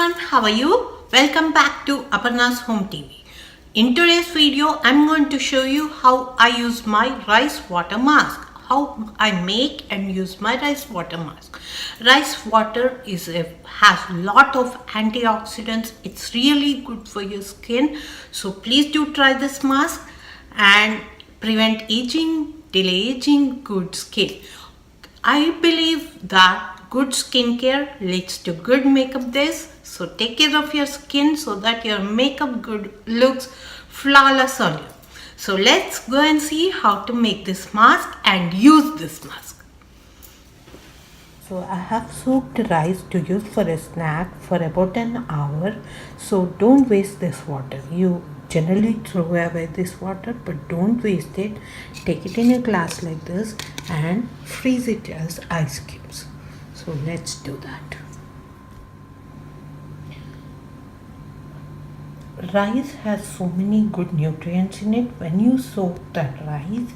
everyone, how are you? Welcome back to Aparna's Home TV. In today's video, I'm going to show you how I use my rice water mask. How I make and use my rice water mask. Rice water has a lot of antioxidants. It's really good for your skin. So please do try this mask and prevent aging, delay aging, good skin. I believe that good skincare leads to good makeup days. So take care of your skin so that your makeup looks flawless on you. So let's go and see how to make this mask and use this mask. So I have soaked rice to use for a snack for about an hour. So don't waste this water. You generally throw away this water, but don't waste it. Take it in a glass like this and freeze it as ice cubes. So let's do that. Rice has so many good nutrients in it. When you soak that rice,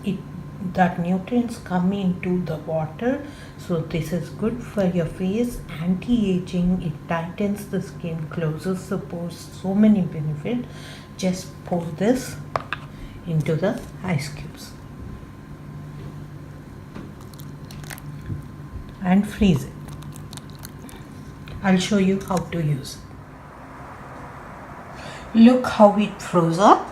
that nutrients come into the water. So this is good for your face, anti-aging, it tightens the skin, closes the pores, so many benefits. Just pour this into the ice cubes and freeze it. I'll show you how to use it. Look how it froze up.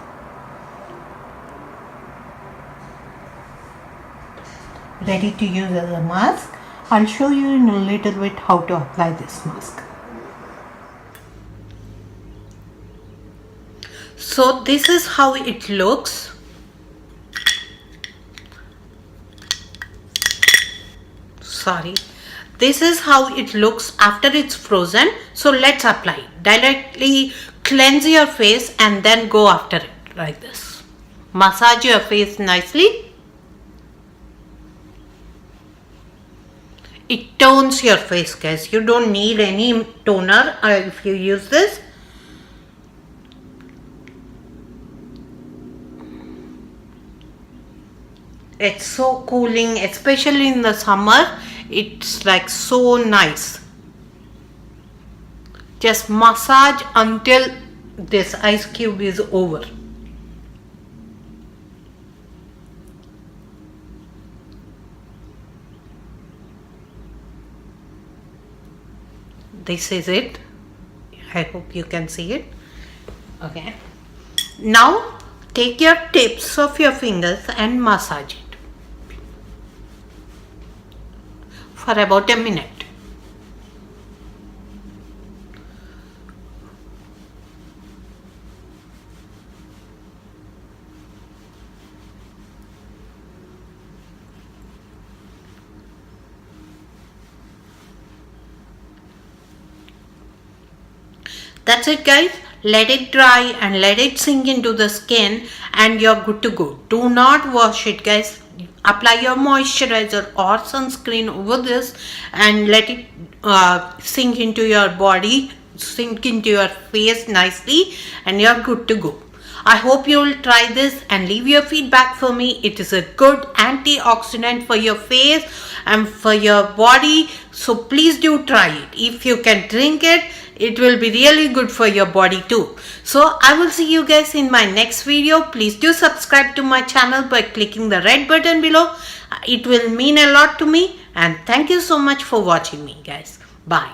Ready to use as a mask. I'll show you in a little bit how to apply this mask. So this is how it looks. Sorry. This is how it looks after it's frozen. So let's apply it. Directly cleanse your face and then go after it like this. Massage your face nicely. It tones your face, guys. You don't need any toner if you use this. It's so cooling, especially in the summer. It's like so nice. Just massage until this ice cube is over. This is it. I hope you can see it. Okay. Now take your tips of your fingers and massage it for about a minute. That's it, guys. Let it dry and let it sink into the skin and you're good to go. Do not wash it, guys. Apply your moisturizer or sunscreen over this and let it sink into your body, sink into your face nicely, and you're good to go. I hope you will try this and leave your feedback for me. It is a good antioxidant for your face and for your body. So please do try it. If you can drink it, it will be really good for your body too. So I will see you guys in my next video. Please do subscribe to my channel by clicking the red button below. It will mean a lot to me. And thank you so much for watching me, guys. Bye.